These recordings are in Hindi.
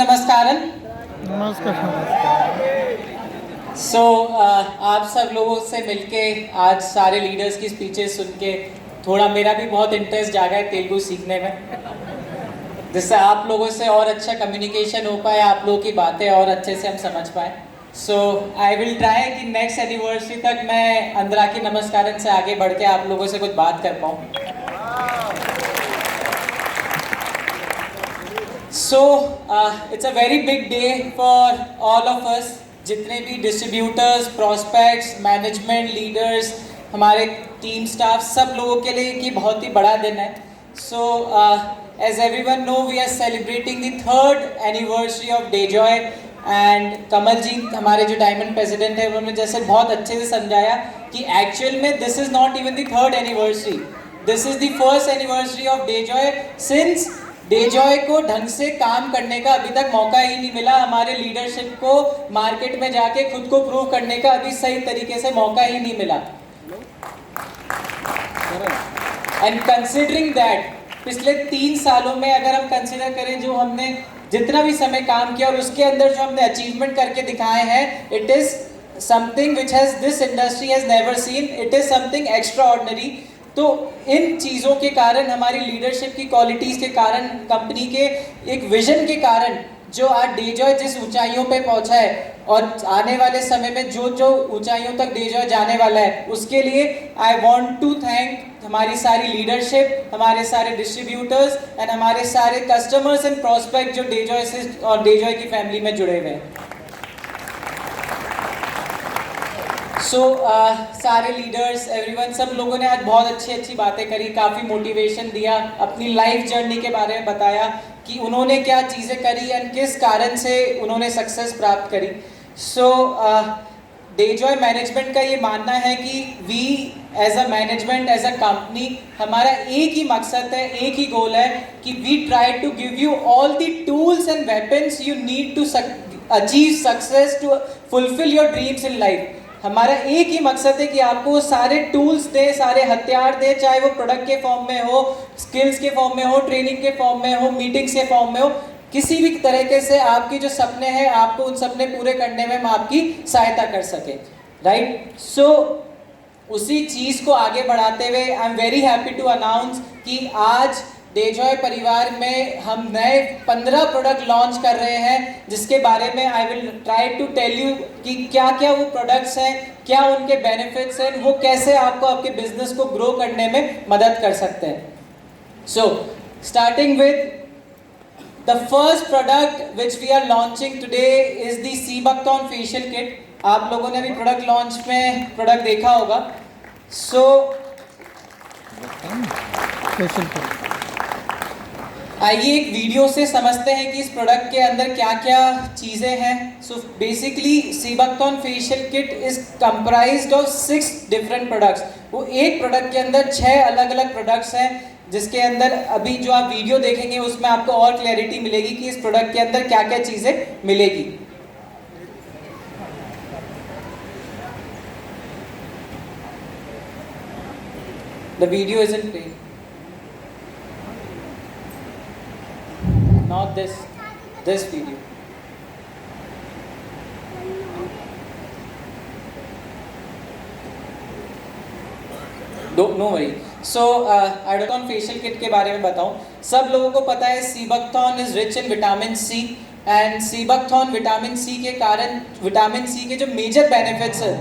नमस्कारन। नमस्कार नमस्कार। आप सब लोगों से मिलके आज सारे लीडर्स की स्पीचेस सुन के थोड़ा मेरा भी बहुत इंटरेस्ट जागा है तेलुगु सीखने में, जिससे आप लोगों से और अच्छा कम्युनिकेशन हो पाए, आप लोगों की बातें और अच्छे से हम समझ पाए। आई विल ट्राई कि नेक्स्ट एनिवर्सरी तक मैं अंदराकी नमस्कारन से आगे बढ़ के आप लोगों से कुछ बात कर पाऊँ। It's a very big day for all of us, जितने भी डिस्ट्रीब्यूटर्स, प्रॉस्पेक्ट्स, मैनेजमेंट, लीडर्स, हमारे टीम स्टाफ, सब लोगों के लिए कि बहुत ही बड़ा दिन है। As everyone know, we are celebrating the 3rd anniversary of Dayjoy and Kamal ji हमारे जो डायमंड प्रेसिडेंट है उन्होंने जैसे बहुत अच्छे से समझाया कि एक्चुअल में this is not even the 3rd anniversary, this is the 1st anniversary of Dayjoy। Since Dayjoy को ढंग से काम करने का अभी तक मौका ही नहीं मिला, हमारे लीडरशिप को मार्केट में जाके खुद को प्रूव करने का अभी सही तरीके से मौका ही नहीं मिला। एंड कंसिडरिंग दैट पिछले 3 सालों में अगर हम कंसिडर करें जो हमने जितना भी समय काम किया और उसके अंदर जो हमने अचीवमेंट करके दिखाए हैं, it is something which has this industry has never seen, it is something extra ordinary. तो इन चीज़ों के कारण, हमारी लीडरशिप की क्वालिटीज़ के कारण, कंपनी के एक विजन के कारण जो आज Dayjoy जिस ऊंचाइयों पे पहुंचा है और आने वाले समय में जो जो ऊंचाइयों तक Dayjoy जाने वाला है, उसके लिए आई वांट टू थैंक हमारी सारी लीडरशिप, हमारे सारे डिस्ट्रीब्यूटर्स एंड हमारे सारे कस्टमर्स एंड प्रोस्पेक्ट जो Dayjoy से और Dayjoy की फैमिली में जुड़े हुए हैं। सारे लीडर्स, एवरीवन, सब लोगों ने आज बहुत अच्छी बातें करी, काफ़ी मोटिवेशन दिया, अपनी लाइफ जर्नी के बारे में बताया कि उन्होंने क्या चीज़ें करी एंड किस कारण से उन्होंने सक्सेस प्राप्त करी। Dayjoy मैनेजमेंट का ये मानना है कि we as a management, as a company, हमारा एक ही मकसद है, एक ही गोल है कि we try to give you all the tools and weapons you need to achieve success, to fulfil your dreams in life. हमारा एक ही मकसद है कि आपको सारे टूल्स दें, सारे हथियार दें, चाहे वो प्रोडक्ट के फॉर्म में हो, स्किल्स के फॉर्म में हो, ट्रेनिंग के फॉर्म में हो, मीटिंग्स के फॉर्म में हो, किसी भी तरीके से आपकी जो सपने हैं आपको उन सपने पूरे करने में हम आपकी सहायता कर सकें, राइट। उसी चीज़ को आगे बढ़ाते हुए I am very happy to announce कि आज Dayjoy परिवार में हम नए 15 प्रोडक्ट लॉन्च कर रहे हैं, जिसके बारे में I will try to tell you कि क्या क्या वो प्रोडक्ट्स हैं, क्या उनके बेनिफिट्स हैं, वो कैसे आपको आपके बिजनेस को ग्रो करने में मदद कर सकते हैं। Starting with the first product which we are launching today is the sea buckthorn facial kit. आप लोगों ने भी प्रोडक्ट लॉन्च में प्रोडक्ट देखा होगा। आइए एक वीडियो से समझते हैं कि इस प्रोडक्ट के अंदर क्या क्या चीज़ें हैं। Basically sea buckthorn facial kit is comprised of 6 different products. वो एक प्रोडक्ट के अंदर 6 अलग अलग प्रोडक्ट्स हैं, जिसके अंदर अभी जो आप वीडियो देखेंगे उसमें आपको और क्लैरिटी मिलेगी कि इस प्रोडक्ट के अंदर क्या क्या चीज़ें मिलेगी। The video is in play, not this video. No worry. Adocon facial kit के बारे में बताऊं। सब लोगों को पता है sea buckthorn is rich in vitamin C and sea buckthorn vitamin C के कारण, विटामिन सी के जो मेजर बेनिफिट्स है,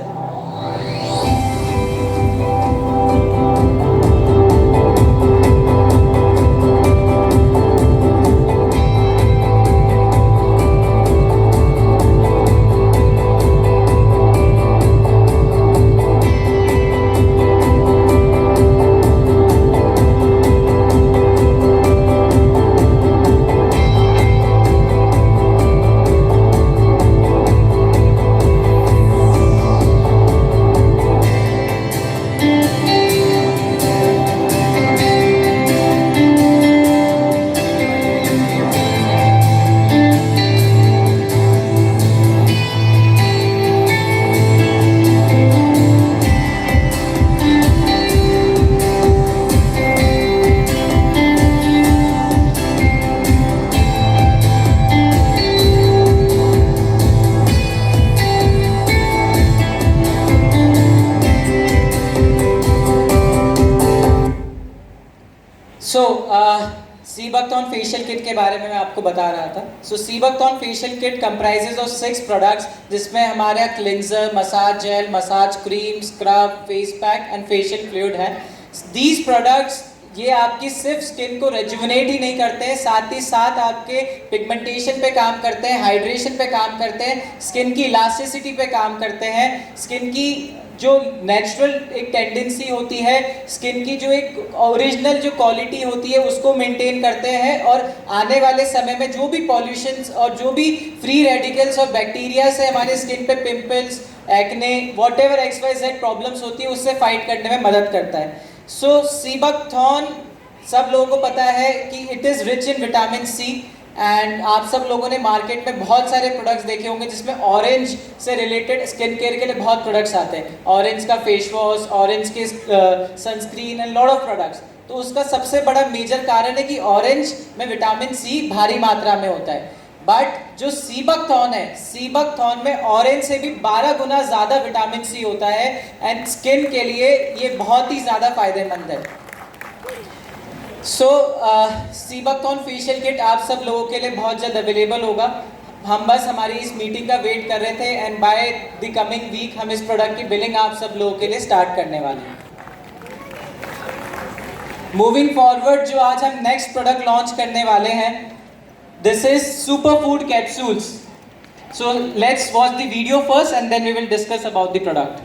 सीबकथॉर्न फेशियल किट के बारे में मैं आपको बता रहा था. So sea buckthorn facial kit comprises of 6 products, जिसमें हमारा cleanser, massage gel, massage cream, scrub, face pack and facial fluid है. दीज प्रोडक्ट्स ये आपकी सिर्फ स्किन को रेजुविनेट ही नहीं करते हैं, साथ ही साथ आपके पिगमेंटेशन पे काम करते हैं, हाइड्रेशन पे काम करते हैं, स्किन की इलास्टिसिटी पे काम करते हैं, स्किन की जो नेचुरल एक टेंडेंसी होती है, स्किन की जो एक ओरिजिनल जो क्वालिटी होती है उसको मेंटेन करते हैं, और आने वाले समय में जो भी पॉल्यूशंस और जो भी फ्री रेडिकल्स और बैक्टीरिया से हमारे स्किन पे pimples, acne, whatever XYZ problems होती है उससे फाइट करने में मदद करता है. सो सीबकथॉर्न सब लोगों को पता है कि it is rich in vitamin C, and आप सब लोगों ने मार्केट में बहुत सारे प्रोडक्ट्स देखे होंगे जिसमें ऑरेंज से रिलेटेड स्किन केयर के लिए बहुत प्रोडक्ट्स आते हैं. ऑरेंज का फेस वॉश, ऑरेंज के sunscreen and lot of products. तो उसका सबसे बड़ा मेजर कारण है कि ऑरेंज में विटामिन सी भारी मात्रा में होता है. बट जो सीबकथॉर्न है, सीबकथॉर्न में ऑरेंज से भी 12 गुना ज़्यादा विटामिन सी होता है, एंड स्किन के लिए ये बहुत ही ज़्यादा फायदेमंद है. सो सीबकथॉर्न फेशियल किट आप सब लोगों के लिए बहुत जल्द अवेलेबल होगा. हम बस हमारी इस मीटिंग का वेट कर रहे थे, and by the coming week हम इस प्रोडक्ट की बिलिंग आप सब लोगों के लिए स्टार्ट करने वाले हैं. मूविंग फॉरवर्ड, जो आज हम नेक्स्ट प्रोडक्ट लॉन्च करने वाले हैं, this is superfood capsules. So let's watch the video first and then we will discuss about the product.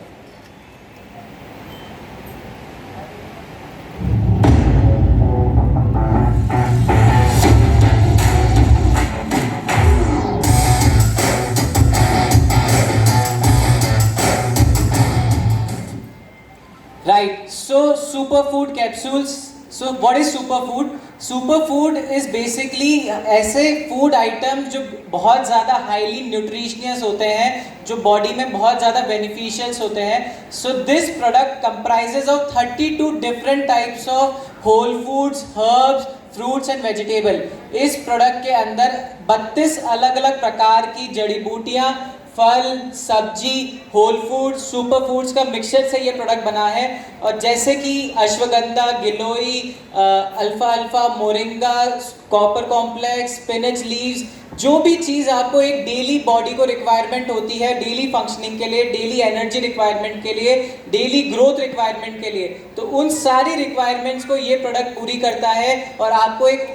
Right, so superfood capsules. So what is superfood? Superfood is basically ऐसे फूड आइटम जो बहुत ज़्यादा हाईली न्यूट्रिशियस होते हैं, जो बॉडी में बहुत ज़्यादा बेनिफिशियल्स होते हैं. So this product comprises of 32 different types of whole foods, herbs, fruits and vegetable. इस प्रोडक्ट के अंदर 32 अलग अलग प्रकार की जड़ी बूटियाँ, फल, सब्जी, होल फूड्स, सुपर फूड्स का मिक्सचर से ये प्रोडक्ट बना है. और जैसे कि ashwagandha, giloy, alpha alpha, moringa, copper complex, spinach leaves, जो भी चीज़ आपको एक डेली बॉडी को रिक्वायरमेंट होती है, डेली फंक्शनिंग के लिए, डेली एनर्जी रिक्वायरमेंट के लिए, डेली ग्रोथ रिक्वायरमेंट के लिए, तो उन सारी रिक्वायरमेंट्स को ये प्रोडक्ट पूरी करता है और आपको एक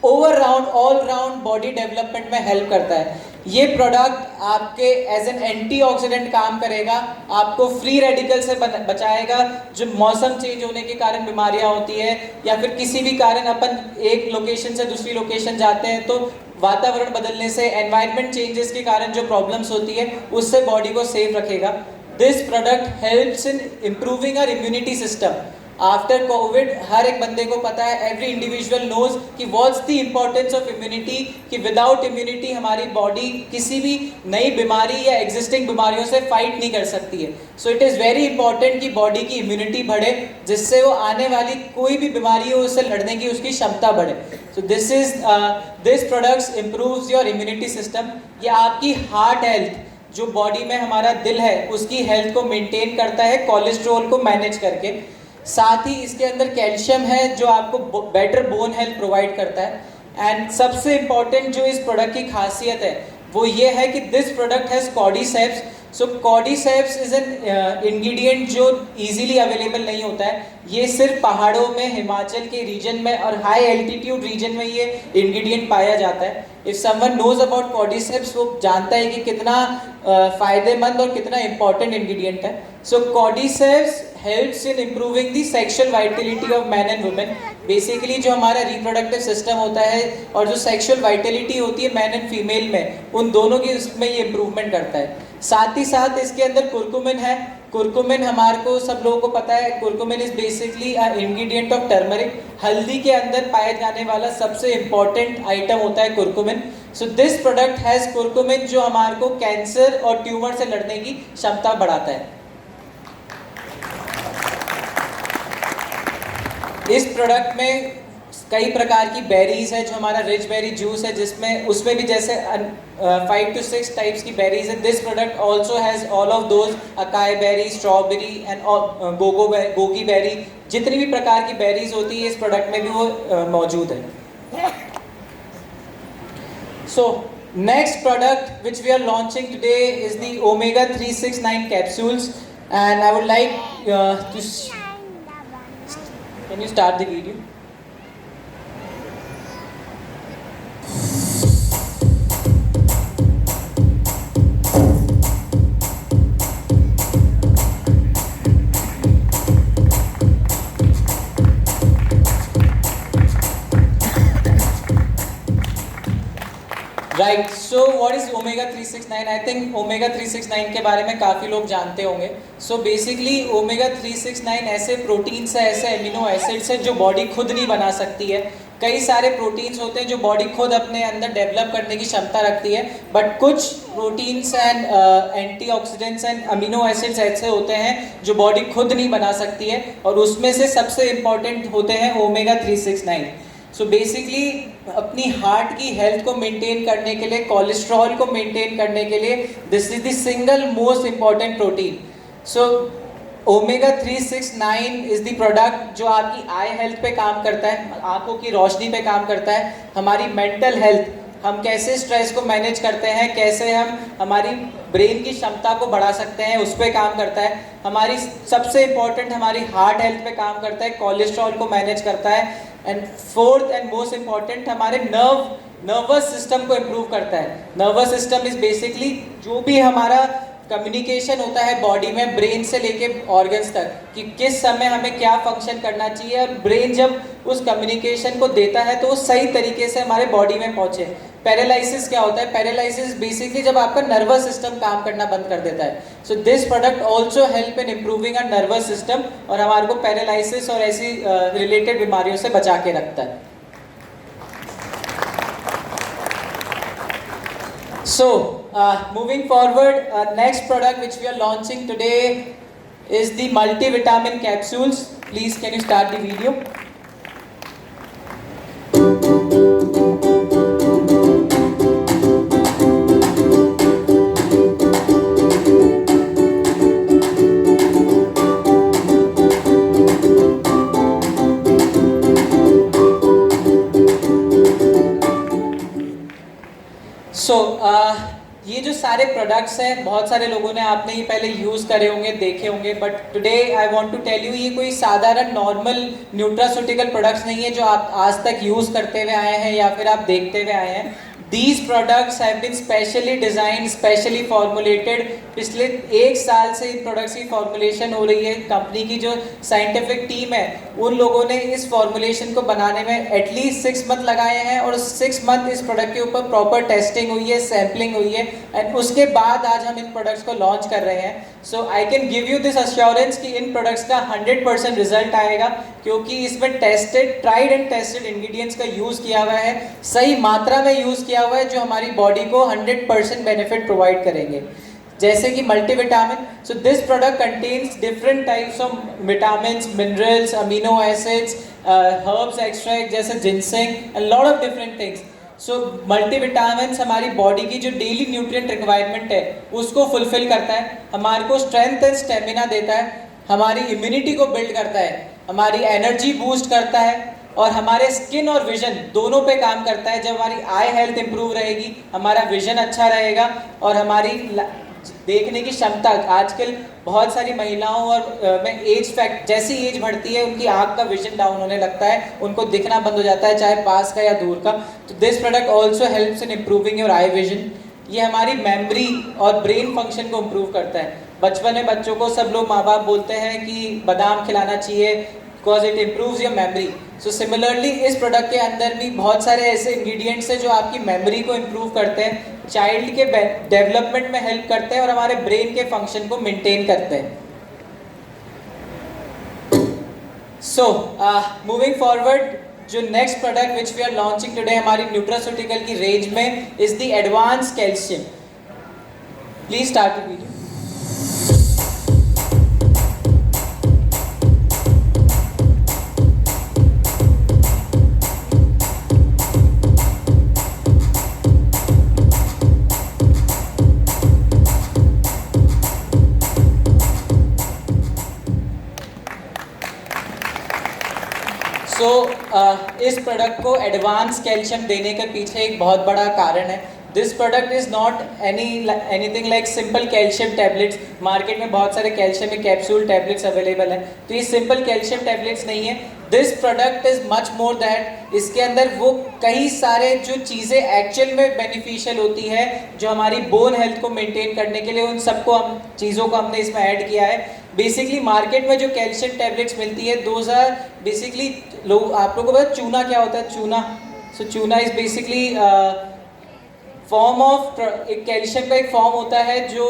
over round, all round body development में हेल्प करता है. ये प्रोडक्ट आपके एज एन एंटीऑक्सीडेंट काम करेगा, आपको फ्री रेडिकल से बचाएगा. जो मौसम चेंज होने के कारण बीमारियां होती है, या फिर किसी भी कारण अपन एक लोकेशन से दूसरी लोकेशन जाते हैं, तो वातावरण बदलने से, एनवायरनमेंट चेंजेस के कारण जो प्रॉब्लम्स होती है उससे बॉडी को सेफ रखेगा. This product helps in improving our immunity system. After Covid हर एक बंदे को पता है, एवरी इंडिविजुअल नोज कि what's the importance of immunity, कि विदाउट इम्यूनिटी हमारी बॉडी किसी भी नई बीमारी या एग्जिस्टिंग बीमारियों से फाइट नहीं कर सकती है. सो इट इज़ वेरी इंपॉर्टेंट कि बॉडी की इम्यूनिटी बढ़े, जिससे वो आने वाली कोई भी बीमारी हो उससे लड़ने की उसकी क्षमता बढ़े. So this products improves your immunity system. ये आपकी हार्ट हेल्थ, जो बॉडी में हमारा दिल है उसकी हेल्थ को मेंटेन करता है, कोलेस्ट्रॉल को मैनेज करके. साथ ही इसके अंदर कैल्शियम है जो आपको बेटर बोन हेल्थ प्रोवाइड करता है. एंड सबसे इम्पॉर्टेंट जो इस प्रोडक्ट की खासियत है वो ये है कि this product has cordyceps. So cordyceps is an ingredient जो इजीली अवेलेबल नहीं होता है. ये सिर्फ पहाड़ों में, हिमाचल के रीजन में और हाई एल्टीट्यूड रीजन में ये इंग्रेडिएंट पाया जाता है. If someone knows about cordyceps, वो जानता है कि कितना फ़ायदेमंद और कितना इंपॉर्टेंट इंग्रेडिएंट है. So cordyceps helps in improving the sexual vitality of man and women. Basically जो हमारा रिप्रोडक्टिव सिस्टम होता है और जो सेक्शुअल वाइटलिटी होती है मैन एंड फीमेल में, उन दोनों की उसमें ये इम्प्रूवमेंट करता है. साथ ही साथ इसके अंदर कुरकुमिन है. कुरकुमिन हमारे को सब लोगों को पता है, curcumin is basically ingredient of turmeric. हल्दी के अंदर पाया जाने वाला सबसे इम्पॉर्टेंट आइटम होता है curcumin. So this product has curcumin जो हमारे को कैंसर और ट्यूमर से लड़ने की क्षमता बढ़ाता है. इस प्रोडक्ट में कई प्रकार की बेरीज है, जो हमारा रिच बेरी जूस है, जिसमें उसमें भी जैसे 5 to 6 टाइप्स की बेरीज है. This product also has all of those, acai berry, strawberry and goji berry. जितनी भी प्रकार की बेरीज होती है इस प्रोडक्ट में भी वो मौजूद है. So next product which we are launching today is the Omega 369 capsules, and I would like can you start the video? Right, so what is omega 369? I think omega 369 के बारे में काफ़ी लोग जानते होंगे. सो बेसिकली ओमेगा 369 ऐसे प्रोटीन्स है, ऐसे एमिनो एसिड्स है जो बॉडी खुद नहीं बना सकती है. कई सारे प्रोटीन्स होते हैं जो बॉडी खुद अपने अंदर डेवलप करने की क्षमता रखती है, बट कुछ proteins and antioxidants and amino acids ऐसे होते हैं जो बॉडी खुद नहीं बना सकती है, और उसमें से सबसे इम्पॉर्टेंट होते हैं ओमेगा 369. सो बेसिकली अपनी हार्ट की हेल्थ को मेंटेन करने के लिए, कोलेस्ट्रॉल को मेंटेन करने के लिए, this is the single most important protein. So omega 369 is the product जो आपकी आई हेल्थ पे काम करता है, आंखों की रोशनी पे काम करता है, हमारी मेंटल हेल्थ, हम कैसे स्ट्रेस को मैनेज करते हैं, कैसे हम हमारी ब्रेन की क्षमता को बढ़ा सकते हैं, उस पर काम करता है. हमारी सबसे इम्पॉर्टेंट हमारी हार्ट हेल्थ पे काम करता है, कोलेस्ट्रॉल को मैनेज करता है, and fourth and most important हमारे नर्वस सिस्टम को इम्प्रूव करता है. नर्वस सिस्टम इज बेसिकली जो भी हमारा कम्युनिकेशन होता है बॉडी में, ब्रेन से लेके ऑर्गन्स तक, कि किस समय हमें क्या फंक्शन करना चाहिए, और ब्रेन जब उस कम्युनिकेशन को देता है तो वो सही तरीके से हमारे बॉडी में पहुंचे. पैरालिसिस क्या होता है? पैरालिसिस बेसिकली जब आपका नर्वस सिस्टम काम करना बंद कर देता है. So this product also help in improving our nervous system, और हमारे को पैरालिसिस और ऐसी रिलेटेड बीमारियों से बचा के रखता है. So, moving forward, next product which we are launching today is the multivitamin capsules. Please, can you start the video? सो ये जो सारे प्रोडक्ट्स हैं, बहुत सारे लोगों ने आपने ये पहले यूज़ करे होंगे, देखे होंगे, but today I want to tell you ये कोई साधारण नॉर्मल न्यूट्रास्यूटिकल प्रोडक्ट्स नहीं है जो आप आज तक यूज़ करते हुए आए हैं या फिर आप देखते हुए आए हैं. These products have been specially designed, specially formulated. पिछले 1 साल से इन प्रोडक्ट्स की फॉर्मुलेशन हो रही है. कंपनी की जो साइंटिफिक टीम है उन लोगों ने इस फॉर्मुलेशन को बनाने में एटलीस्ट 6 मंथ लगाए हैं, और 6 मंथ इस प्रोडक्ट के ऊपर प्रॉपर टेस्टिंग हुई है, सैम्पलिंग हुई है, एंड उसके बाद आज हम इन प्रोडक्ट्स को लॉन्च कर रहे हैं. So I can give you this assurance कि इन प्रोडक्ट्स का 100% रिजल्ट आएगा, क्योंकि इसमें ट्राइड एंड टेस्टेड इंग्रेडिएंट्स का यूज़ किया हुआ है, सही मात्रा में यूज़ किया हुआ है, जो हमारी बॉडी को 100% बेनिफिट प्रोवाइड करेंगे. जैसे कि multivitamin, so this product contains different types of vitamins, minerals, amino acids, herbs extract जैसे ginseng, and lot of different things. So multivitamins हमारी बॉडी की जो डेली न्यूट्रिएंट रिक्वायरमेंट है उसको फुलफिल करता है, हमारे को स्ट्रेंथ एंड स्टेमिना देता है, हमारी इम्यूनिटी को बिल्ड करता है, हमारी एनर्जी बूस्ट करता है, और हमारे स्किन और विजन दोनों पे काम करता है. जब हमारी आई हेल्थ इंप्रूव रहेगी, हमारा विजन अच्छा रहेगा, और हमारी देखने की क्षमता, आजकल बहुत सारी महिलाओं और में एज फैक्ट, जैसी एज बढ़ती है उनकी आँख का विजन डाउन होने लगता है, उनको दिखना बंद हो जाता है, चाहे पास का या दूर का. तो this product also helps in improving your eye vision. ये हमारी मेमोरी और ब्रेन फंक्शन को इम्प्रूव करता है. बचपन में बच्चों को सब लोग माँ बाप बोलते हैं कि बादाम खिलाना चाहिए, because it improves your memory. So similarly इस प्रोडक्ट के अंदर भी बहुत सारे ऐसे इंग्रेडिएंट्स हैं जो आपकी मेमोरी को इम्प्रूव करते हैं, चाइल्ड के डेवलपमेंट में हेल्प करते हैं, और हमारे ब्रेन के फंक्शन को मेंटेन करते हैं. सो मूविंग फॉरवर्ड, जो next product which we are launching today हमारी न्यूट्रास्यूटिकल की रेंज में is the advance calcium. Please start the video. इस प्रोडक्ट को एडवांस कैल्शियम देने के पीछे एक बहुत बड़ा कारण है। This product is not anything like simple calcium tablets. Market में बहुत सारे कैल्शियम के कैप्सूल टैबलेट्स अवेलेबल हैं, तो ये सिंपल कैल्शियम टैबलेट्स नहीं है। This product is much more that. इसके अंदर वो कई सारे जो चीज़ें एक्चुअल में बेनिफिशियल होती है, जो हमारी बोन हेल्थ को मेंटेन करने के लिए, उन सबको चीज़ों को हमने इसमें ऐड किया है। बेसिकली मार्केट में जो कैल्शियम टैबलेट्स मिलती है, दोज आर बेसिकली, लोग आप लोगों को पता चूना क्या होता है? चूना। सो चूना इज़ बेसिकली फॉर्म ऑफ एक कैल्शियम का एक फॉर्म होता है जो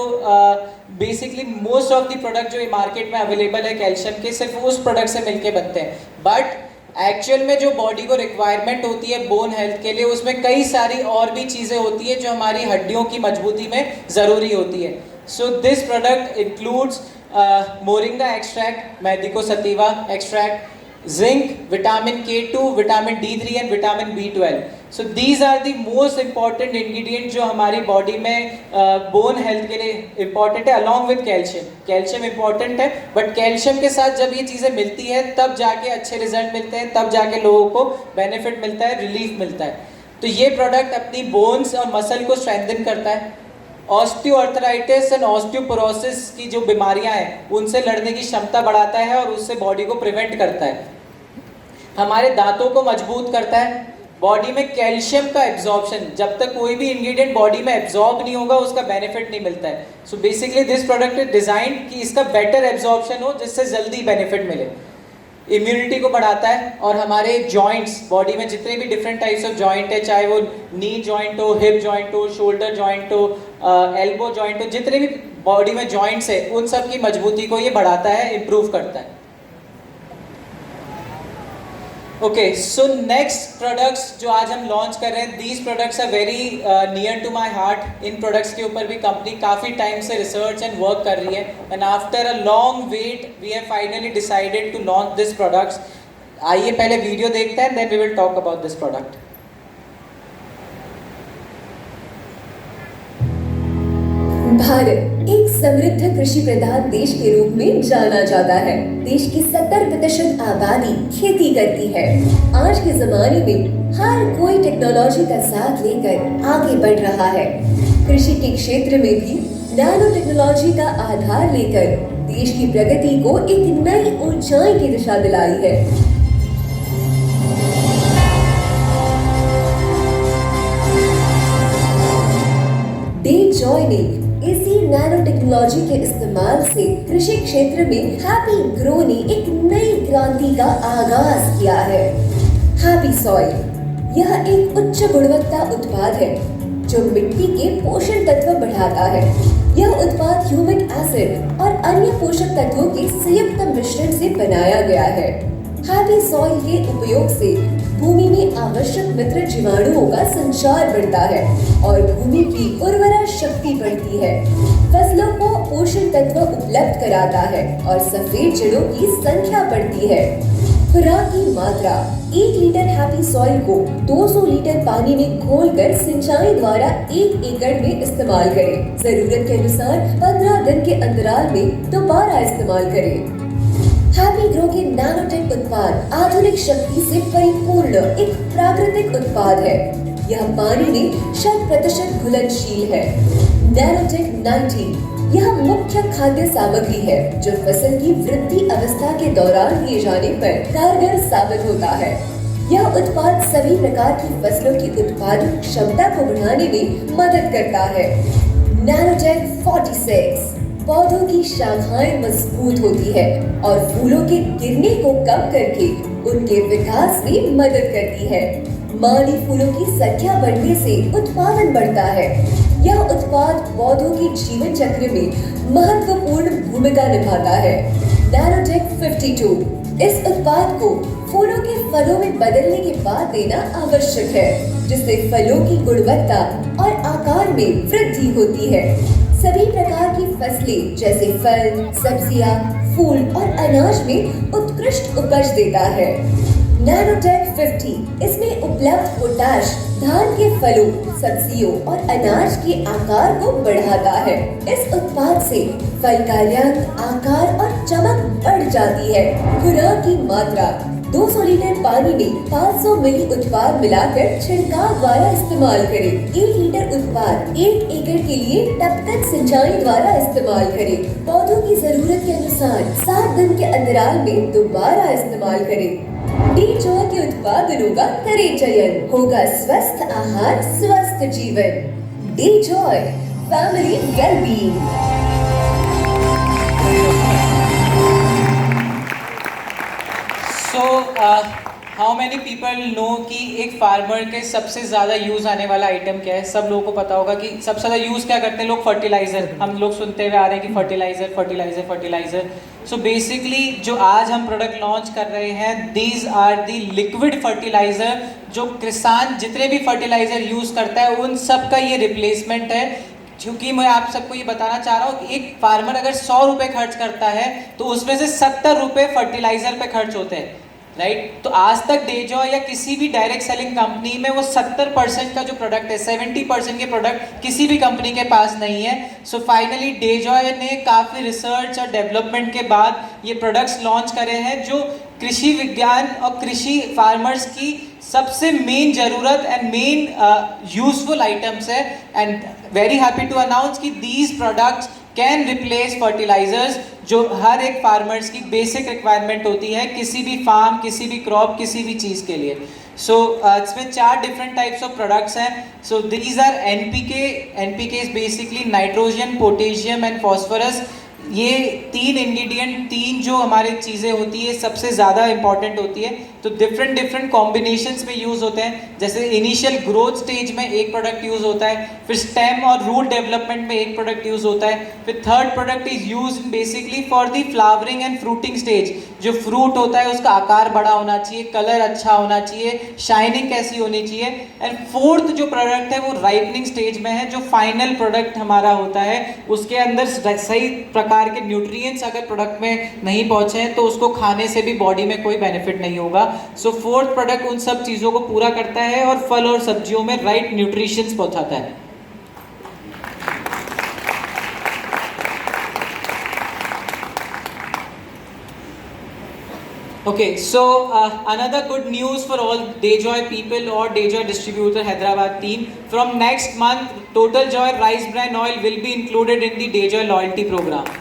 basically most of the product जो मार्केट में अवेलेबल है कैल्शियम के, सिर्फ उस प्रोडक्ट से मिलके बनते हैं। बट एक्चुअल में जो बॉडी को रिक्वायरमेंट होती है बोन हेल्थ के लिए, उसमें कई सारी और भी चीज़ें होती है जो हमारी हड्डियों की मजबूती में ज़रूरी होती है। So this product includes moringa extract, medicago sativa extract, zinc, vitamin K2, vitamin D3 and vitamin B12। So these are the most important ingredient जो हमारी बॉडी में बोन हेल्थ के लिए इंपॉर्टेंट है, along with calcium. Calcium important है, बट कैल्शियम के साथ जब ये चीज़ें मिलती है तब जाके अच्छे रिजल्ट मिलते हैं, तब जाके लोगों को बेनिफिट मिलता है, रिलीफ मिलता है। तो ये प्रोडक्ट अपनी बोन्स और मसल को स्ट्रेंथन करता है। ऑस्टियोआर्थराइटिस एंड ऑस्टियोपोरोसिस की जो बीमारियां हैं उनसे लड़ने की क्षमता बढ़ाता है और उससे बॉडी को प्रिवेंट करता है। हमारे दांतों को मजबूत करता है। बॉडी में कैल्शियम का एब्जॉर्प्शन, जब तक कोई भी इंग्रेडिएंट बॉडी में एब्जॉर्ब नहीं होगा उसका बेनिफिट नहीं मिलता है। So basically this product is design कि इसका बेटर एब्जॉर्प्शन हो, जिससे जल्दी बेनिफिट मिले। इम्यूनिटी को बढ़ाता है और हमारे जॉइंट्स, बॉडी में जितने भी डिफरेंट टाइप्स ऑफ जॉइंट है, चाहे वो नी जॉइंट हो, हिप जॉइंट हो, शोल्डर जॉइंट हो, एल्बो जॉइंट हो, जितने भी बॉडी में जॉइंट्स है उन सब की मजबूती को ये बढ़ाता है, इम्प्रूव करता है। ओके, सो नेक्स्ट प्रोडक्ट्स जो आज हम लॉन्च कर रहे हैं, these products are very near to my heart. इन प्रोडक्ट्स के ऊपर भी कंपनी काफ़ी टाइम से रिसर्च एंड वर्क कर रही है, and after a long wait we have finally decided to launch this products. आइए पहले वीडियो देखते हैं, then we will talk about this product. Bharat एक समृद्ध कृषि प्रधान देश के रूप में जाना जाता है। देश की 70% आबादी खेती करती है। आज के जमाने में हर कोई टेक्नोलॉजी का साथ लेकर आगे बढ़ रहा है। कृषि के क्षेत्र में भी नैनो टेक्नोलॉजी का आधार लेकर देश की प्रगति को एक नई ऊंचाई की दिशा दिलाई है। डे जॉय ने इसी नैनो टेक्नोलॉजी के इस्तेमाल से कृषि क्षेत्र में हैप्पी ग्रो ने एक नई क्रांति का आगाज किया है। हैप्पी सॉइल यह एक उच्च गुणवत्ता उत्पाद है जो मिट्टी के पोषण तत्व बढ़ाता है। यह उत्पाद ह्यूमिक एसिड और अन्य पोषक तत्वों के संयुक्त मिश्रण से बनाया गया है। हैप्पी सॉइल के उपयोग से भूमि में आवश्यक मित्र जीवाणुओं का संचार बढ़ता है और भूमि की उर्वरा शक्ति बढ़ती है। फसलों को पोषण तत्व उपलब्ध कराता है और सफेद जड़ों की संख्या बढ़ती है। खुराक की मात्रा 1 लीटर हैप्पी सॉइल को 200 लीटर पानी में घोलकर सिंचाई द्वारा 1 एकड़ में इस्तेमाल करें। जरूरत के अनुसार 15 दिन के अंतराल में दोबारा इस्तेमाल करें। हैप्पी ग्रो के नैनोटेक उत्पाद आधुनिक शक्ति से परिपूर्ण एक प्राकृतिक उत्पाद है। यह पानी में 100% घुलनशील है। नैनोटेक 90 यह मुख्य खाद्य सामग्री है जो फसल की वृद्धि अवस्था के दौरान लिए जाने पर कारगर साबित होता है। यह उत्पाद सभी प्रकार की फसलों की उत्पादन क्षमता को बढ़ाने में मदद करता है। नैनोटेक 46 पौधों की शाखाएं मजबूत होती है और फूलों के गिरने को कम करके उनके विकास में मदद करती है। माली फूलों की संख्या बढ़ने से उत्पादन बढ़ता है। यह उत्पाद पौधों के जीवन चक्र में महत्वपूर्ण भूमिका निभाता है। नैनोटेक 52 इस उत्पाद को फूलों के फलों में बदलने के बाद देना आवश्यक है, जिससे फलों की गुणवत्ता और आकार में वृद्धि होती है। सभी प्रकार की फसलें जैसे फल, सब्जियां, फूल और अनाज में उत्कृष्ट उपज देता है। नैनोटेक 50 इसमें उपलब्ध पोटाश धान के फलों, सब्जियों और अनाज के आकार को बढ़ाता है। इस उत्पाद से फल का रंग, आकार और चमक बढ़ जाती है। खुराक की मात्रा 200 लीटर पानी में 500 मिली उत्पाद मिलाकर छिड़काव द्वारा इस्तेमाल करें। 1 लीटर उत्पाद 1 एकड़ के लिए टपकन सिंचाई द्वारा इस्तेमाल करें। पौधों की जरूरत के अनुसार 7 दिन के अंतराल में दोबारा इस्तेमाल करें। डी जॉय के उत्पादनों का करें चयन, होगा स्वस्थ आहार स्वस्थ जीवन। D Joy, family wellbeing. So how many people know कि एक फार्मर के सबसे ज़्यादा यूज़ आने वाला आइटम क्या है? सब लोगों को पता होगा कि सबसे ज़्यादा यूज़ क्या करते हैं लोग? फर्टिलाइज़र। हम लोग सुनते हुए आ रहे हैं कि fertiliser fertiliser fertiliser. So basically जो आज हम प्रोडक्ट लॉन्च कर रहे हैं, these are the liquid fertiliser. जो किसान जितने भी फर्टिलाइज़र यूज़ करता है उन सब का ये रिप्लेसमेंट है। क्योंकि मैं आप सबको ये बताना चाह रहा हूँ कि एक फार्मर अगर 100 रुपये खर्च करता है तो उसमें से 70 रुपये फर्टिलाइज़र पे खर्च होते हैं, राइट? तो आज तक डेजॉय या किसी भी डायरेक्ट सेलिंग कंपनी में वो 70% का जो प्रोडक्ट है, 70% के प्रोडक्ट किसी भी कंपनी के पास नहीं है। सो फाइनली डेजॉय ने काफ़ी रिसर्च और डेवलपमेंट के बाद ये प्रोडक्ट्स लॉन्च करे हैं जो कृषि विज्ञान और कृषि फार्मर्स की सबसे मेन ज़रूरत एंड मेन यूजफुल आइटम्स है। And very happy to announce कि these products can replace fertilisers, जो हर एक फार्मर्स की बेसिक रिक्वायरमेंट होती है किसी भी फार्म, किसी भी क्रॉप, किसी भी चीज़ के लिए। सो इसमें 4 डिफरेंट टाइप्स ऑफ प्रोडक्ट्स हैं। So these are NPK. NPK is basically nitrogen, potassium and phosphorus. ये 3 इंग्रेडिएंट, 3 जो हमारी चीज़ें होती है सबसे ज़्यादा इंपॉर्टेंट होती है। तो डिफरेंट कॉम्बिनेशंस में यूज़ होते हैं। जैसे इनिशियल ग्रोथ स्टेज में एक प्रोडक्ट यूज़ होता है, फिर स्टेम और रूट डेवलपमेंट में एक प्रोडक्ट यूज़ होता है, फिर third product is use basically for the flowering and fruiting stage. जो फ्रूट होता है उसका आकार बड़ा होना चाहिए, कलर अच्छा होना चाहिए, शाइनिंग कैसी होनी चाहिए। एंड फोर्थ जो प्रोडक्ट है वो राइपनिंग स्टेज में है, जो फाइनल प्रोडक्ट हमारा होता है उसके अंदर सही प्रकार के न्यूट्रिएंट्स अगर प्रोडक्ट में नहीं पहुंचे हैं तो उसको खाने से भी बॉडी में कोई बेनिफिट नहीं होगा। सो फोर्थ प्रोडक्ट उन सब चीज़ों को पूरा करता है और फल और सब्जियों में राइट न्यूट्रिशंस पहुंचाता है। Okay, so another good news for all Dayjoy people or Dayjoy distributor Hyderabad team. From next month, Total Joy Rice Bran Oil will be included in the Dayjoy loyalty program.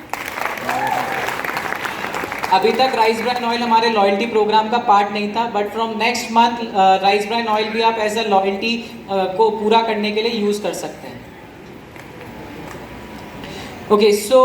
अभी तक राइस ब्रान ऑयल हमारे लॉयल्टी प्रोग्राम का पार्ट नहीं था, but from next month rice bran oil भी आप एज अ लॉयल्टी को पूरा करने के लिए यूज़ कर सकते हैं। ओके, सो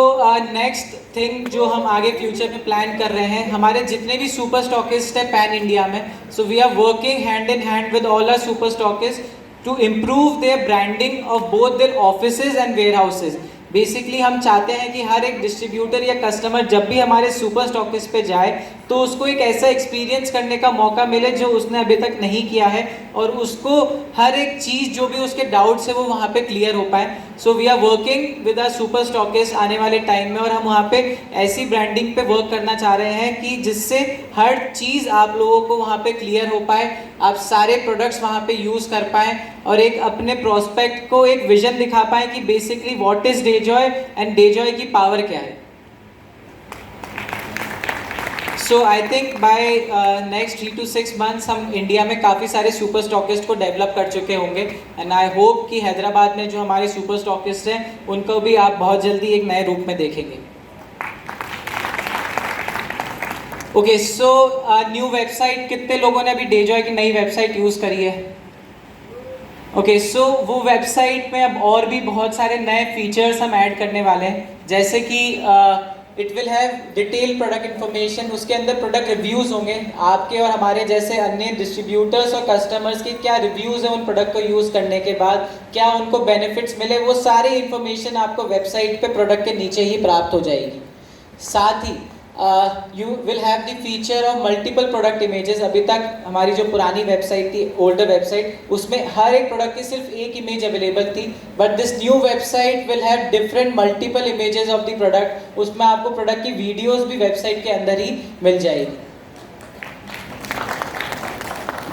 नेक्स्ट थिंग जो हम आगे फ्यूचर में प्लान कर रहे हैं, हमारे जितने भी सुपर स्टॉकिस्ट है पैन इंडिया में, so we are working hand in hand with all our super stockist to improve their branding of both their offices and warehouses. Basically हम चाहते हैं कि हर एक डिस्ट्रीब्यूटर या कस्टमर जब भी हमारे सुपर स्टॉकिस्ट पे जाए तो उसको एक ऐसा एक्सपीरियंस करने का मौका मिले जो उसने अभी तक नहीं किया है, और उसको हर एक चीज़ जो भी उसके डाउट्स है वो वहाँ पे क्लियर हो पाए। So we are working with our super stockist आने वाले टाइम में, और हम वहाँ पे ऐसी ब्रांडिंग पे वर्क करना चाह रहे हैं कि जिससे हर चीज़ आप लोगों को वहाँ पे क्लियर हो पाए, आप सारे प्रोडक्ट्स वहाँ पे यूज़ कर पाएँ और एक अपने प्रोस्पेक्ट को एक विजन दिखा पाएँ कि basically what is Dayjoy and Dayjoy की पावर क्या है। So I think by next 3 to 6 months हम इंडिया में काफ़ी सारे सुपर स्टॉकिस्ट को डेवलप कर चुके होंगे, एंड आई होप कि हैदराबाद में जो हमारे सुपर स्टॉकिस्ट हैं उनको भी आप बहुत जल्दी एक नए रूप में देखेंगे। ओके, सो न्यू वेबसाइट, कितने लोगों ने अभी डेजॉय की नई वेबसाइट यूज़ करी है? ओके, सो वो वेबसाइट में अब और भी बहुत सारे नए फीचर्स हम ऐड करने वाले हैं, जैसे कि it will have detail product information. उसके अंदर प्रोडक्ट रिव्यूज़ होंगे, आपके और हमारे जैसे अन्य डिस्ट्रीब्यूटर्स और कस्टमर्स के क्या रिव्यूज़ हैं उन प्रोडक्ट को यूज़ करने के बाद, क्या उनको बेनिफिट्स मिले, वो सारी इन्फॉर्मेशन आपको वेबसाइट पे प्रोडक्ट के नीचे ही प्राप्त हो जाएगी। साथ ही you will have the feature of multiple product images. अभी तक हमारी जो पुरानी वेबसाइट थी, ओल्डर वेबसाइट, उसमें हर एक प्रोडक्ट की सिर्फ एक इमेज अवेलेबल थी, but this new website will have different multiple images of the product. उसमें आपको प्रोडक्ट की वीडियोस भी वेबसाइट के अंदर ही मिल जाएगी।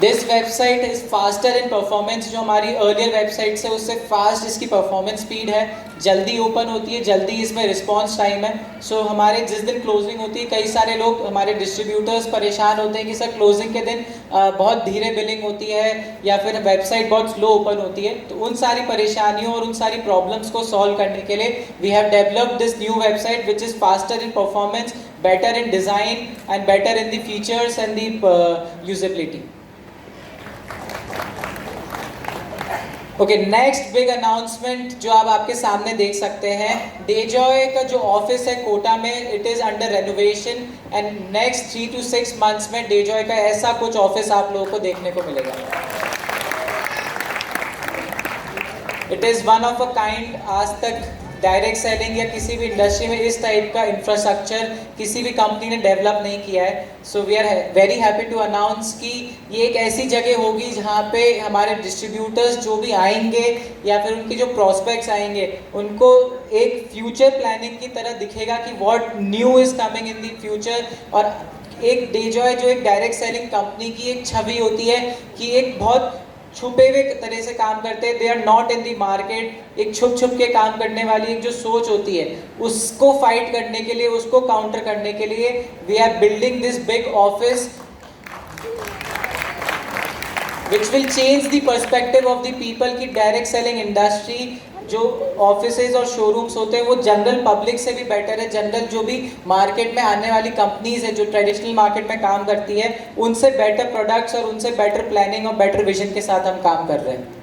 This website is faster in performance, जो हमारी अर्लियर वेबसाइट से उससे फास्ट इसकी परफॉर्मेंस स्पीड है, जल्दी ओपन होती है, जल्दी इसमें रिस्पांस टाइम है। सो हमारे जिस दिन क्लोजिंग होती है, कई सारे लोग हमारे डिस्ट्रीब्यूटर्स परेशान होते हैं कि सर क्लोजिंग के दिन बहुत धीरे बिलिंग होती है या फिर वेबसाइट बहुत स्लो ओपन होती है। तो उन सारी परेशानियों और उन सारी प्रॉब्लम्स को सॉल्व करने के लिए we have developed this new website which is faster in performance, better in design and better in the features and the usability. Okay, next big announcement जो आप आपके सामने देख सकते हैं, डेजॉय का जो ऑफिस है कोटा में, it is under renovation and next 3 to 6 months में डेजॉय का ऐसा कुछ ऑफिस आप लोगों को देखने को मिलेगा। It is one of a kind, आज तक डायरेक्ट सेलिंग या किसी भी इंडस्ट्री में इस टाइप का इंफ्रास्ट्रक्चर किसी भी कंपनी ने डेवलप नहीं किया है। So we are very happy to announce कि ये एक ऐसी जगह होगी जहाँ पे हमारे डिस्ट्रीब्यूटर्स जो भी आएंगे या फिर उनके जो प्रॉस्पेक्ट्स आएंगे, उनको एक फ्यूचर प्लानिंग की तरह दिखेगा कि what new is coming in the future. और एक डेजॉय जो एक डायरेक्ट सेलिंग कंपनी की एक छवि होती है कि एक बहुत छुपे हुए तरह से काम करते हैं, they are not in the market, एक छुप छुप के काम करने वाली एक जो सोच होती है, उसको फाइट करने के लिए, उसको काउंटर करने के लिए we are building this big office which will change the perspective of the people की डायरेक्ट सेलिंग इंडस्ट्री जो ऑफिसेज और शोरूम्स होते हैं वो जनरल पब्लिक से भी बेटर है। जनरल जो भी मार्केट में आने वाली कंपनीज है जो ट्रेडिशनल मार्केट में काम करती है, उनसे बेटर प्रोडक्ट्स और उनसे बेटर प्लानिंग और बेटर विजन के साथ हम काम कर रहे हैं।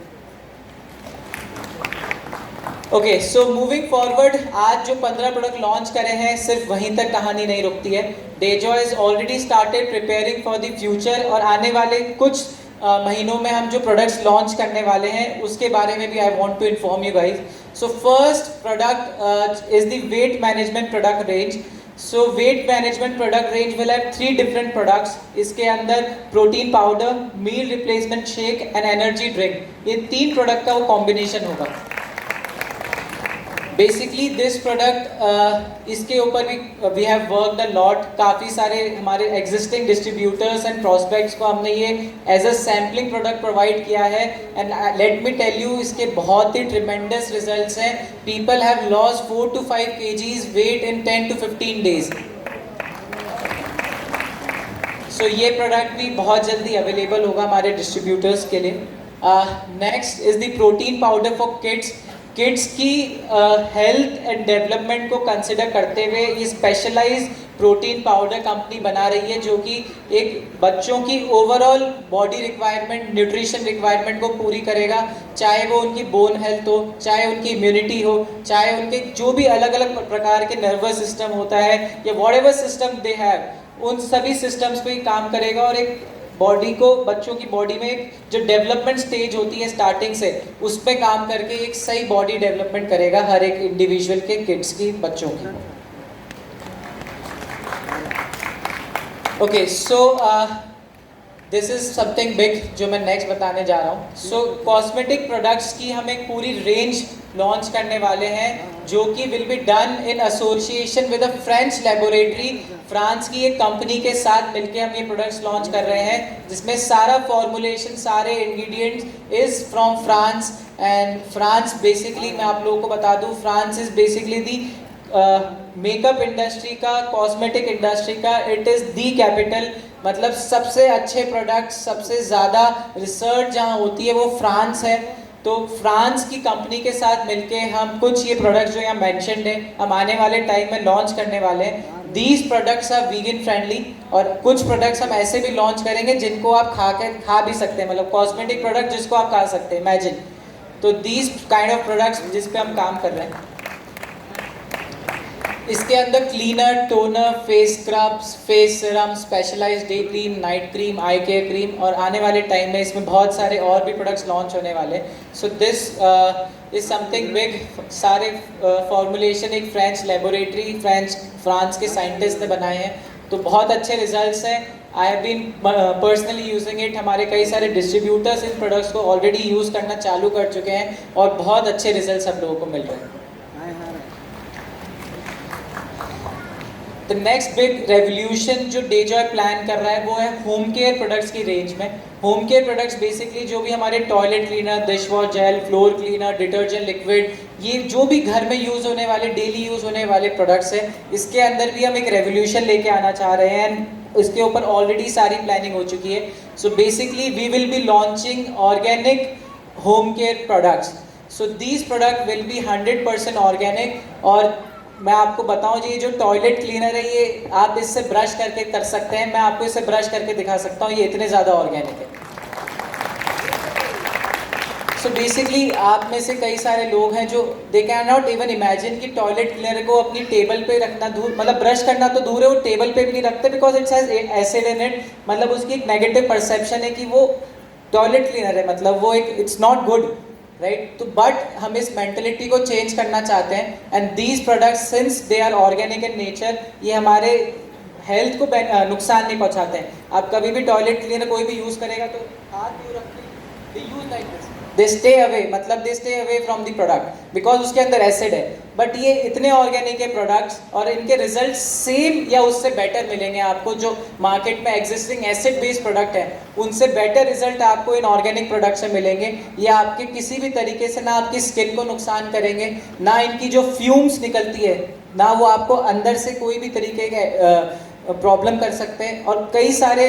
ओके, सो मूविंग फॉरवर्ड, आज जो 15 प्रोडक्ट लॉन्च करे हैं, सिर्फ वहीं तक कहानी नहीं रुकती है। Dayjoy is already started preparing for the future, और आने वाले कुछ महीनों में हम जो प्रोडक्ट्स लॉन्च करने वाले हैं उसके बारे में भी I want to inform you guys. So first product is the weight management product range. So weight management product range will have 3 different products. इसके अंदर protein powder, meal replacement shake and energy drink, ये 3 प्रोडक्ट का वो कॉम्बिनेशन होगा। बेसिकली दिस प्रोडक्ट, इसके ऊपर भी we have worked a lot. काफ़ी सारे हमारे एग्जिस्टिंग डिस्ट्रीब्यूटर्स एंड प्रॉस्पेक्ट्स को हमने ये as a sampling product provide किया है, and let me tell you इसके बहुत ही ट्रिमेंडस रिजल्ट्स हैं। People have lost 4 to 5 kgs weight in 10 to 15 days। So ये प्रोडक्ट भी बहुत जल्दी अवेलेबल होगा हमारे डिस्ट्रीब्यूटर्स के लिए। Next is the protein powder for kids. Kids की हेल्थ एंड डेवलपमेंट को कंसिडर करते हुए ये स्पेशलाइज्ड प्रोटीन पाउडर कंपनी बना रही है, जो कि एक बच्चों की overall body requirement, nutrition requirement को पूरी करेगा, चाहे वो उनकी बोन हेल्थ हो, चाहे उनकी इम्यूनिटी हो, चाहे उनके जो भी अलग अलग प्रकार के नर्वस सिस्टम होता है या what ever system they have, उन सभी सिस्टम्स पे काम करेगा। और एक बॉडी को, बच्चों की बॉडी में एक जो डेवलपमेंट स्टेज होती है स्टार्टिंग से, उस पर काम करके एक सही बॉडी डेवलपमेंट करेगा हर एक इंडिविजुअल के, किड्स की, बच्चों की। Okay, so this is something big जो मैं नेक्स्ट बताने जा रहा हूँ। सो कॉस्मेटिक प्रोडक्ट्स की हम एक पूरी रेंज लॉन्च करने वाले हैं, जो कि will be done in association with a French laboratory. France की एक कंपनी के साथ मिलकर हम ये प्रोडक्ट्स लॉन्च कर रहे हैं, जिसमें सारा फॉर्मुलेशन, सारे ingredients is from France. And France basically, मैं आप लोगों को बता दूँ, France is basically the makeup industry का, कॉस्मेटिक इंडस्ट्री का, इट इज़ दी कैपिटल। मतलब सबसे अच्छे प्रोडक्ट्स, सबसे ज़्यादा रिसर्च जहाँ होती है वो फ्रांस है। तो फ्रांस की कंपनी के साथ मिलके हम कुछ ये प्रोडक्ट्स जो यहाँ मेंशन्ड है, हम आने वाले टाइम में लॉन्च करने वाले हैं। These products are vegan friendly, और कुछ प्रोडक्ट्स हम ऐसे भी लॉन्च करेंगे जिनको आप खा भी सकते हैं, मतलब कॉस्मेटिक प्रोडक्ट जिसको आप खा सकते हैं, इमेजिन। तो दीज काइंड ऑफ प्रोडक्ट्स जिस पे हम काम कर रहे हैं, इसके अंदर cleaner, toner, face scrubs, face serum, specialised day cream, night cream, eye care cream, और आने वाले टाइम में इसमें बहुत सारे और भी प्रोडक्ट्स लॉन्च होने वाले हैं। So this is something big. सारे फॉर्मुलेशन एक फ्रेंच लेबोरेटरी, फ्रांस के साइंटिस्ट ने बनाए हैं, तो बहुत अच्छे रिजल्ट्स हैं। I have been personally using it. हमारे कई सारे डिस्ट्रीब्यूटर्स इन प्रोडक्ट्स को ऑलरेडी यूज़ करना चालू कर चुके हैं, और बहुत अच्छे रिजल्ट्स सब लोगों को मिल रहे हैं। द नेक्स्ट बिग रेवोल्यूशन जो डेजॉय प्लान कर रहा है वो है होम केयर प्रोडक्ट्स की रेंज में। होम केयर प्रोडक्ट्स बेसिकली जो भी हमारे toilet cleaner, dish wash jail, floor cleaner, detergent liquid, ये जो भी घर में यूज़ होने वाले, डेली यूज़ होने वाले प्रोडक्ट्स हैं, इसके अंदर भी हम एक रेवोल्यूशन लेके आना चाह रहे हैं एंड इसके ऊपर ऑलरेडी सारी प्लानिंग हो चुकी है. So basically we will be launching organic home care products. So these product will be 100% organic. और मैं आपको बताऊं जी, ये जो टॉयलेट क्लीनर है ये आप इससे ब्रश करके कर सकते हैं. मैं आपको इससे ब्रश करके दिखा सकता हूँ, ये इतने ज़्यादा ऑर्गेनिक है. सो बेसिकली आप में से कई सारे लोग हैं जो they can not even imagine कि टॉयलेट क्लीनर को अपनी टेबल पे रखना दूर, मतलब ब्रश करना तो दूर है, वो टेबल पे भी नहीं रखते because it's has acid in it. मतलब उसकी एक नेगेटिव परसेप्शन है कि वो टॉयलेट क्लीनर है, मतलब वो एक इट्स नॉट गुड, राइट. तो बट हम इस मेंटेलिटी को चेंज करना चाहते हैं and these products since they are organic in nature, ये हमारे हेल्थ को नुकसान नहीं पहुंचाते हैं. आप कभी भी टॉयलेट क्लीनर कोई भी यूज़ करेगा तो हाथ यूँ रख के they use like this, they stay away, मतलब they stay away from the product because उसके अंदर एसिड है. बट ये इतने ऑर्गेनिक है प्रोडक्ट्स और इनके रिजल्ट सेम या उससे बेटर मिलेंगे आपको. जो मार्केट में एग्जिस्टिंग एसिड बेस्ड प्रोडक्ट है उनसे बेटर रिजल्ट आपको इन ऑर्गेनिक प्रोडक्ट से मिलेंगे. ये आपके किसी भी तरीके से ना आपकी स्किन को नुकसान करेंगे, ना इनकी जो फ्यूम्स निकलती है ना वो आपको अंदर से कोई भी तरीके के प्रॉब्लम कर सकते हैं. और कई सारे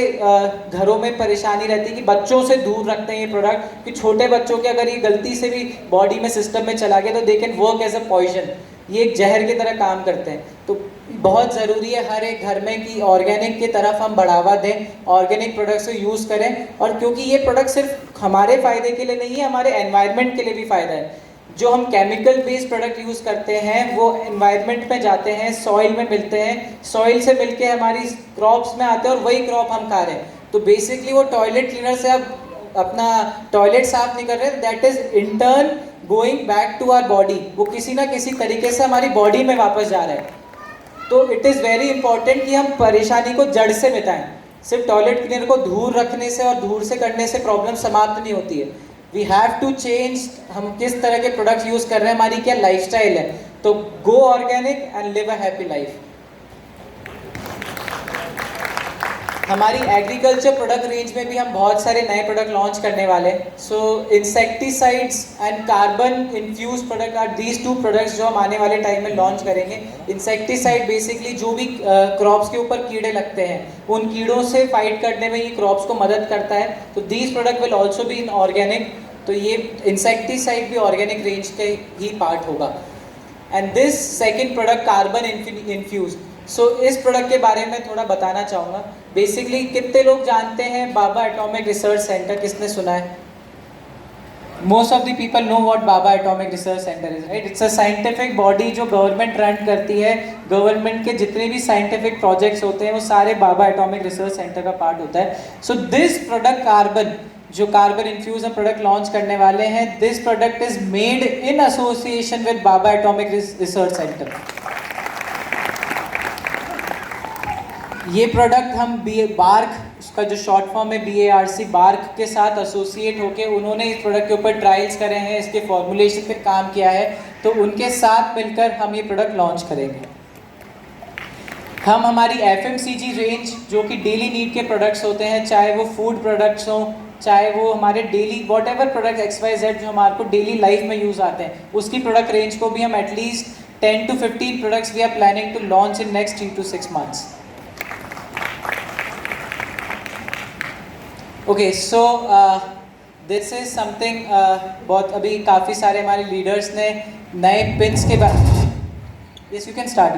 घरों में परेशानी रहती है कि बच्चों से दूर रखते हैं ये प्रोडक्ट, कि छोटे बच्चों के अगर ये गलती से भी बॉडी में सिस्टम में चला गया तो they can work as a poison. ये एक जहर की तरह काम करते हैं. तो बहुत ज़रूरी है हर एक घर में कि ऑर्गेनिक की तरफ हम बढ़ावा दें, ऑर्गेनिक प्रोडक्ट्स को यूज़ करें. और क्योंकि ये प्रोडक्ट सिर्फ हमारे फ़ायदे के लिए नहीं है, हमारे एनवायरनमेंट के लिए भी फ़ायदा है. जो हम केमिकल बेस्ड प्रोडक्ट यूज़ करते हैं वो एनवायरनमेंट में जाते हैं, सॉइल में मिलते हैं, सॉइल से मिलके हमारी क्रॉप्स में आते हैं और वही क्रॉप हम खा रहे हैं. तो बेसिकली वो टॉयलेट क्लीनर से आप अपना टॉयलेट साफ नहीं कर रहे, that is in turn going back to our body. वो किसी ना किसी तरीके से हमारी बॉडी में वापस जा रहा है. तो इट इज़ वेरी इंपॉर्टेंट कि हम परेशानी को जड़ से मिटाएं. सिर्फ टॉयलेट क्लीनर को दूर रखने से और दूर से करने से प्रॉब्लम समाप्त नहीं होती है. वी हैव टू चेंज, हम किस तरह के प्रोडक्ट्स यूज़ कर रहे हैं, हमारी क्या लाइफस्टाइल है. तो go organic and live a happy life. हमारी एग्रीकल्चर प्रोडक्ट रेंज में भी हम बहुत सारे नए प्रोडक्ट लॉन्च करने वाले हैं. So insecticides and carbon infuse product are these two products जो हम आने वाले टाइम में लॉन्च करेंगे. इंसेक्टिसाइड बेसिकली जो भी क्रॉप्स के ऊपर कीड़े लगते हैं उन कीड़ों से फाइट करने में ये क्रॉप्स को मदद करता है. तो these product will also be in organic. तो ये इंसेक्टिसाइड भी ऑर्गेनिक रेंज के ही पार्ट होगा. And this second product carbon infuse. So इस प्रोडक्ट के बारे में थोड़ा बताना चाहूँगा. बेसिकली कितने लोग जानते हैं बाबा एटॉमिक रिसर्च सेंटर, किसने सुना है? Most of the people know what Baba atomic research centre is, right. It's a scientific body जो गवर्नमेंट रन करती है. गवर्नमेंट के जितने भी साइंटिफिक प्रोजेक्ट्स होते हैं वो सारे बाबा एटॉमिक रिसर्च सेंटर का पार्ट होता है. सो दिस प्रोडक्ट कार्बन, जो कार्बन इन्फ्यूज हम प्रोडक्ट लॉन्च करने वाले हैं, this product is made in association with Baba atomic research centre. ये प्रोडक्ट हम बार्क, उसका जो शॉर्ट फॉर्म है BARC, बार्क के साथ एसोसिएट होके उन्होंने इस प्रोडक्ट के ऊपर ट्रायल्स करे हैं, इसके फॉर्मुलेशन पे काम किया है. तो उनके साथ मिलकर हम ये प्रोडक्ट लॉन्च करेंगे. हम हमारी FMCG रेंज जो कि डेली नीड के प्रोडक्ट्स होते हैं, चाहे वो फूड प्रोडक्ट्स हों, चाहे वो हमारे daily what ever product XYZ जो हमारे को डेली लाइफ में यूज़ आते हैं, उसकी प्रोडक्ट रेंज को भी हम at least 10 to 15 products we are planning to launch in next 3 to 6 months. Okay, so this is something, बहुत अभी काफ़ी सारे हमारे लीडर्स ने नए पिन्स के बारे, यस यू कैन स्टार्ट.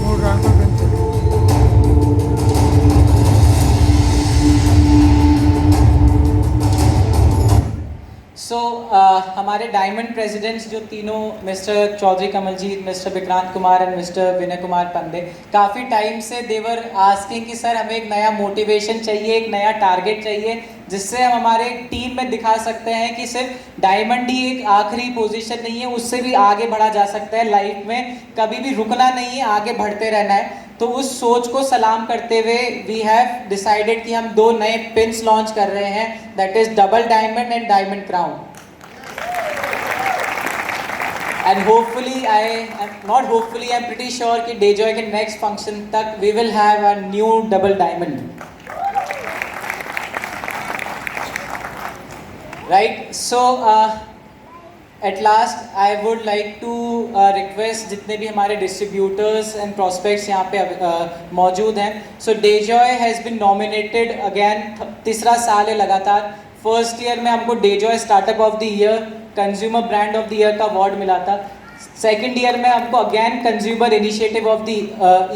మూడు ర్యాంకులు పెంచారు. सो हमारे हमारे डायमंड प्रेसिडेंट्स जो तीनों mister Chaudhary Kamaljeet, mister Vikrant Kumar and mister Vinay Kumar Pandey, काफ़ी टाइम से देवर आस्किंग कि सर हमें एक नया मोटिवेशन चाहिए, एक नया टारगेट चाहिए जिससे हम हमारे टीम में दिखा सकते हैं कि सिर्फ डायमंड ही एक आखिरी पोजीशन नहीं है, उससे भी आगे बढ़ा जा सकता है। लाइफ में कभी भी रुकना नहीं है, आगे बढ़ते रहना है। तो उस सोच को सलाम करते हुए वी हैव डिसाइडेड कि हम 2 नए पिन्स लॉन्च कर रहे हैं, that is double diamond and diamond crown. And hopefully I am pretty sure कि डेजॉय के नेक्स्ट फंक्शन तक we will have a new double diamond, right. So at last I would like to request जितने भी हमारे डिस्ट्रीब्यूटर्स एंड प्रोस्पेक्ट्स यहाँ पे मौजूद हैं। So Dayjoy has been nominated again, तीसरा साल है लगातार। फर्स्ट ईयर में हमको Dayjoy startup of the year, consumer brand of the year का अवार्ड मिला था। सेकेंड ईयर में हमको again consumer initiative of the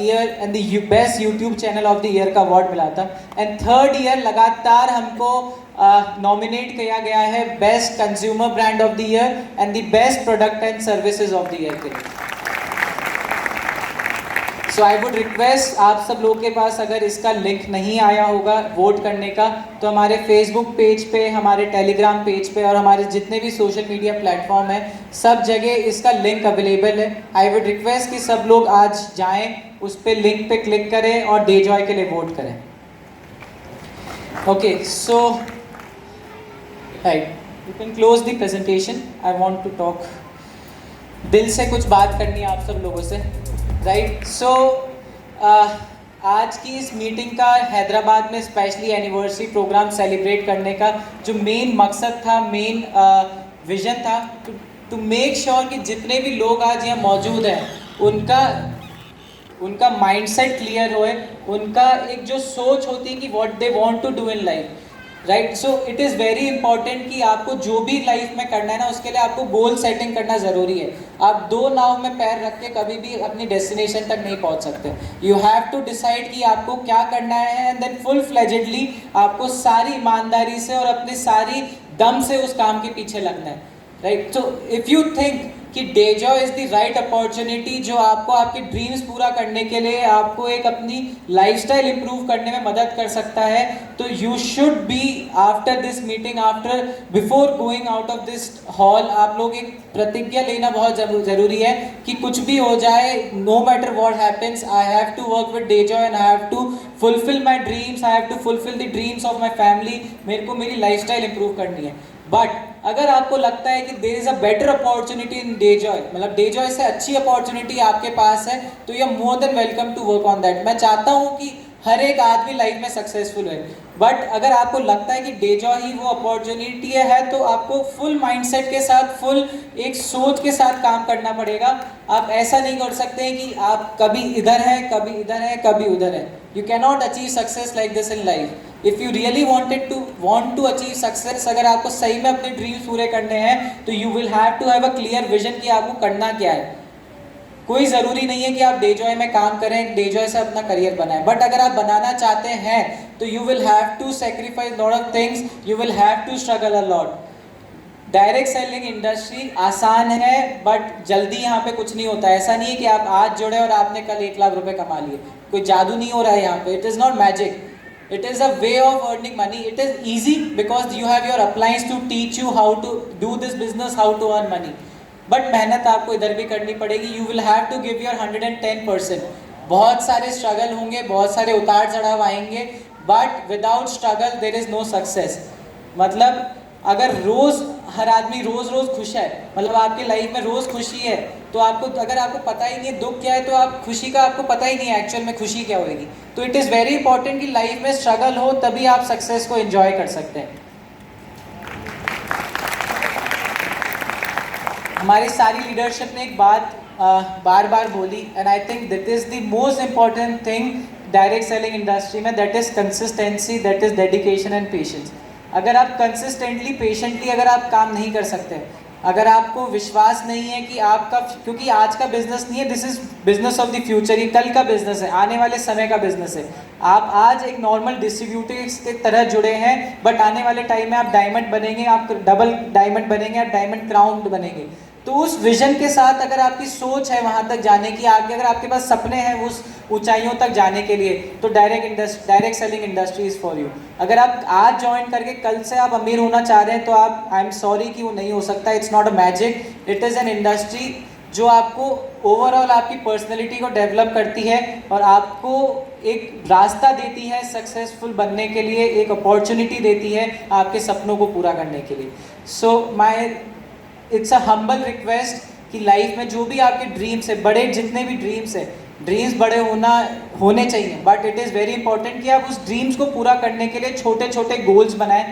year and the best YouTube channel of the year का अवार्ड मिला था। एंड थर्ड ईयर लगातार हमको नॉमिनेट किया गया है best consumer brand of the year and the best product and services of the year के लिए। सो आई वुड रिक्वेस्ट आप सब लोगों के पास अगर इसका लिंक नहीं आया होगा वोट करने का, तो हमारे फेसबुक पेज पे, हमारे टेलीग्राम पेज पे और हमारे जितने भी सोशल मीडिया प्लेटफॉर्म है सब जगह इसका लिंक अवेलेबल है। आई वुड रिक्वेस्ट कि सब लोग आज जाएं, उस पर लिंक पे क्लिक करें और डेजॉय के लिए वोट करें। Okay, so right, you can close the presentation. I want to talk, दिल से कुछ बात करनी है आप सब लोगों से, राइट। सो आज की इस मीटिंग का हैदराबाद में स्पेशली एनिवर्सरी प्रोग्राम सेलिब्रेट करने का जो मेन मकसद था, मेन विजन था, टू मेक श्योर कि जितने भी लोग आज यहाँ मौजूद हैं उनका माइंडसेट क्लियर होए, उनका एक जो सोच होती है कि what they want to do in life, right. So it is very important कि आपको जो भी लाइफ में करना है ना, उसके लिए आपको गोल सेटिंग करना ज़रूरी है। आप 2 नाव में पैर रख के कभी भी अपनी डेस्टिनेशन तक नहीं पहुंच सकते। यू हैव टू डिसाइड कि आपको क्या करना है एंड देन फुल फ्लेजेडली आपको सारी ईमानदारी से और अपने सारी दम से उस काम के पीछे लगना है, right. So if you think कि Dejoy is the right opportunity जो आपको आपके ड्रीम्स पूरा करने के लिए, आपको एक अपनी लाइफस्टाइल इंप्रूव करने में मदद कर सकता है, तो you should be after this meeting, after before going out of this hall, आप लोग एक प्रतिज्ञा लेना बहुत ज़रूरी है कि कुछ भी हो जाए, no matter what happens, I have to work with Dayjoy and I have to fulfil my dreams, I have to fulfil the dreams of my family. मेरे को मेरी लाइफस्टाइल इंप्रूव करनी है। बट अगर आपको लगता है कि there is a better opportunity in डेजॉय, मतलब डेजॉय से अच्छी अपॉर्चुनिटी आपके पास है, तो you are more than welcome to work on that. मैं चाहता हूँ कि हर एक आदमी लाइफ में सक्सेसफुल है, बट अगर आपको लगता है कि डेजॉय ही वो अपॉर्चुनिटी है, तो आपको फुल माइंडसेट के साथ, फुल एक सोच के साथ काम करना पड़ेगा। आप ऐसा नहीं कर सकते हैं कि आप कभी इधर हैं, कभी इधर हैं, कभी उधर हैं। You can not achieve success like this in life. If you really want to achieve success, अगर आपको सही में अपने ड्रीम्स पूरे करने हैं, तो you will have to have a clear vision कि आपको करना क्या है। कोई ज़रूरी नहीं है कि आप डेजॉय में काम करें, डेजॉय से अपना करियर बनाएं, बट अगर आप बनाना चाहते हैं तो you will have to sacrifice lot of things, you will have to struggle a lot. Direct selling industry आसान है, बट जल्दी यहाँ पे कुछ नहीं होता है। ऐसा नहीं है कि आप आज जुड़े और आपने कल 1 लाख रुपए कमा लिए, कोई जादू नहीं हो रहा है यहाँ पे। It is not magic, it is a way of earning money. It is easy because you have your uplines to teach you how to do this business, how to earn money. But मेहनत आपको इधर भी करनी पड़ेगी। You will have to give your 110%. बहुत सारे स्ट्रगल होंगे, बहुत सारे उतार चढ़ाव आएंगे, but without struggle there is no success. मतलब अगर हर आदमी रोज़ खुश है, मतलब आपकी लाइफ में रोज़ खुशी है, तो आपको अगर आपको पता ही नहीं है दुख क्या है, तो आप खुशी का आपको पता ही नहीं है एक्चुअल में खुशी क्या होगी। तो इट इज़ वेरी इंपॉर्टेंट कि लाइफ में स्ट्रगल हो, तभी आप सक्सेस को एंजॉय कर सकते हैं। हमारी सारी लीडरशिप ने एक बात बार बार बोली, and I think that is the most important thing direct selling industry में, that is consistency, that is dedication and patience. अगर आप कंसिस्टेंटली, पेशेंटली अगर आप काम नहीं कर सकते, अगर आपको विश्वास नहीं है कि आपका, क्योंकि आज का बिजनेस नहीं है, this is business of the future, ये कल का बिजनेस है, आने वाले समय का बिजनेस है। आप आज एक नॉर्मल डिस्ट्रीब्यूटर्स के तरह जुड़े हैं, बट आने वाले टाइम में आप डायमंड बनेंगे, आप डबल डायमंड बनेंगे, आप डायमंड क्राउन बनेंगे। तो उस विजन के साथ अगर आपकी सोच है वहाँ तक जाने की, आगे अगर आपके पास सपने हैं उस ऊंचाइयों तक जाने के लिए, तो direct selling industry is for you. अगर आप आज ज्वाइन करके कल से आप अमीर होना चाह रहे हैं, तो आप, आई एम सॉरी कि वो नहीं हो सकता। It's not a magic, it is an industry जो आपको ओवरऑल आपकी पर्सनैलिटी को डेवलप करती है और आपको एक रास्ता देती है सक्सेसफुल बनने के लिए, एक अपॉर्चुनिटी देती है आपके सपनों को पूरा करने के लिए। So it's a humble request कि लाइफ में जो भी आपके ड्रीम्स है, बड़े जितने भी ड्रीम्स है, ड्रीम्स बड़े होने चाहिए, but it is very important कि आप उस ड्रीम्स को पूरा करने के लिए छोटे छोटे गोल्स बनाएं।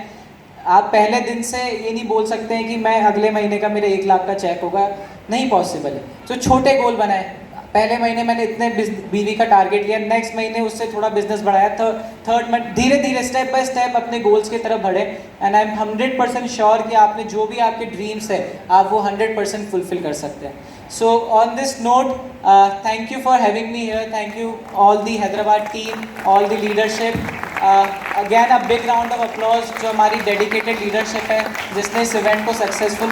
आप पहले दिन से ये नहीं बोल सकते हैं कि मैं अगले महीने का मेरे 1 लाख का चेक होगा, नहीं पॉसिबल है। तो छोटे गोल बनाएं, पहले महीने मैंने इतने बीवी का टारगेट लिया, नेक्स्ट महीने उससे थोड़ा बिजनेस बढ़ाया, थर्ड मंथ धीरे धीरे स्टेप बाय स्टेप अपने गोल्स की तरफ बढ़े। एंड आई एम 100% श्योर कि आपने जो भी आपके ड्रीम्स है आप वो 100% फुलफिल कर सकते हैं। So on this note, thank you for having me here, thank you all the Hyderabad team, all the leadership. Again a big round of applause जो हमारी डेडिकेटेड लीडरशिप है जिसने इस इवेंट को सक्सेसफुल